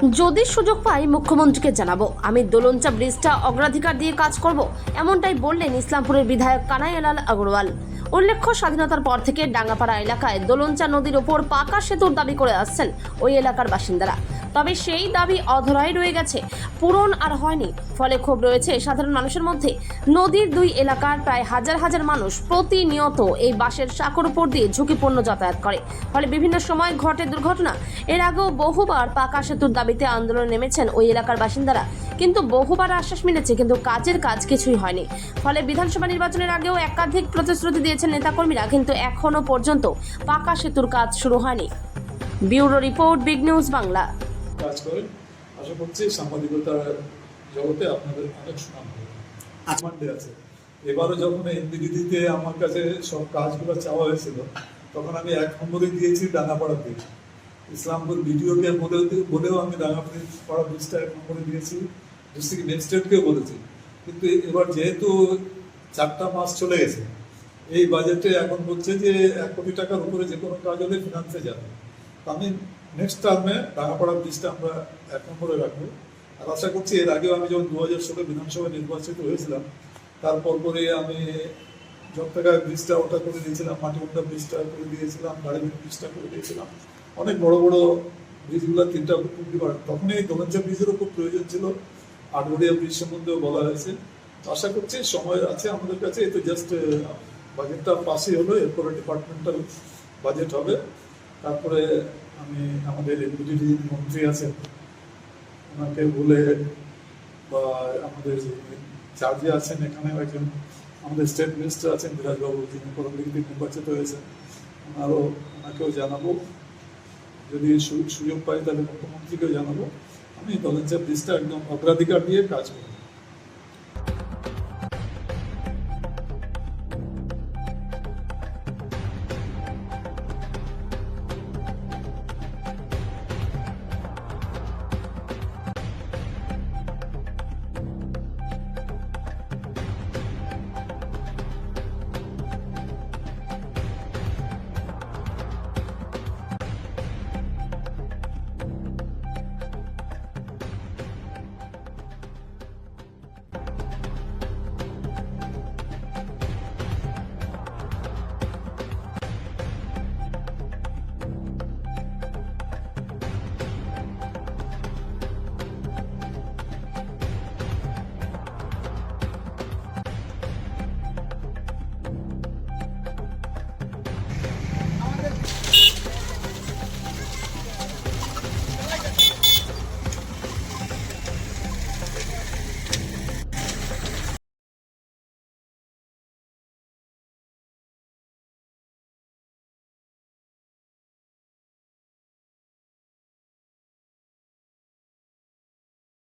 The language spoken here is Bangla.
যদি সুযোগ পাই মুখ্যমন্ত্রীকে জানাবো, আমি দোলঞ্চা ব্রিজটা অগ্রাধিকার দিয়ে কাজ করব, এমনটাই বললেন ইসলামপুরের বিধায়ক কানাইলাল আগরওয়াল। উল্লেখ্য, স্বাধীনতার পর থেকে ডাঙ্গাপাড়া এলাকায় দোলঞ্চা নদীর ওপর পাকা সেতুর দাবি করে আসছেন ওই এলাকার বাসিন্দারা। তবে সেই দাবি অধরাই রয়ে গেছে, পূরণ আর হয়নি। ফলে ক্ষোভ রয়েছে সাধারণ মানুষের মধ্যে। নদীর দুই এলাকার প্রায় হাজার হাজার মানুষ প্রতিনিয়ত এই বাঁশের সাঁকোর উপর দিয়ে ঝুঁকিপূর্ণ যাতায়াত করে, ফলে বিভিন্ন সময় ঘটে দুর্ঘটনা। এর আগেও বহুবার পাকা সেতুর দাবিতে আন্দোলনে নেমেছেন ওই এলাকার বাসিন্দারা, কিন্তু বহুবার আশ্বাস মিলেছে, কিন্তু কাজের কাজ কিছুই হয়নি। ফলে বিধানসভা নির্বাচনের আগেও একাধিক প্রতিশ্রুতি দিয়েছেন নেতাকর্মীরা, কিন্তু এখনো পর্যন্ত পাকা সেতুর কাজ শুরু হয়নি। Bureau report, big news Bangla. কাজ করেন, আশা করছি সাংবাদিকতার জগতে আপনাদের অনেক সুনাম হবে। মানডে আছে। এবারও যখন এনবিডিতে আমার কাছে সব কাজগুলো চাওয়া হয়েছিল, তখন আমি 1 নম্বরে দিয়েছি ডাঙ্গাপাড়া ব্রিজ। ইসলামপুর ভিডিওকে বলেও আমি ডাঙ্গাপাড়া ব্রিজটা 1 নম্বরে দিয়েছি, ডিস্ট্রিক্ট ম্যাজিস্ট্রেটকেও বলেছি। কিন্তু এবার যেহেতু 4টা মাস চলে গেছে, এই বাজেটে এখন বলছে যে 1 কোটি টাকার উপরে যে কোনো কাজ হলে ফিনান্সে যাবে। আমি নেক্সট টার্মে ডাঙ্গাপাড়া ব্রিজটা আমরা 1 নম্বরে রাখবো। আর আশা করছি, এর আগেও আমি যখন 2016 বিধানসভায় নির্বাচিত হয়েছিলাম, তারপর করে আমি জগতাগা ব্রিজটা ওটা করে দিয়েছিলাম, মাটিমুন্ডা ব্রিজটা করে দিয়েছিলাম, দাড়িমিল ব্রিজটা করে দিয়েছিলাম। অনেক বড় বড় ব্রিজগুলো 3টা তখন এই দোলঞ্চা ব্রিজেরও খুব প্রয়োজন ছিল। আটগড়িয়া ব্রিজ সম্বন্ধেও বলা হয়েছে। আশা করছি সময় আছে আমাদের কাছে। এই তো জাস্ট বাজেটটা পাসই হলো, এরপরে ডিপার্টমেন্টাল বাজেট হবে। তারপরে আমি আমাদের এনবিডিটি মন্ত্রী আছেন, ওনাকে বলে, বা আমাদের চার্জে আছেন এখানে একজন আমাদের স্টেট মিনিস্টার আছেন বিরাজবাবু, যিনি প্রথম দিকে নির্বাচিত হয়েছেন, ওনাকেও জানাবো। যদি সুযোগ পাই তাহলে মুখ্যমন্ত্রীকেও জানাবো। আমি দোলঞ্চা ব্রিজটা একদম অগ্রাধিকার দিয়ে কাজ করবো।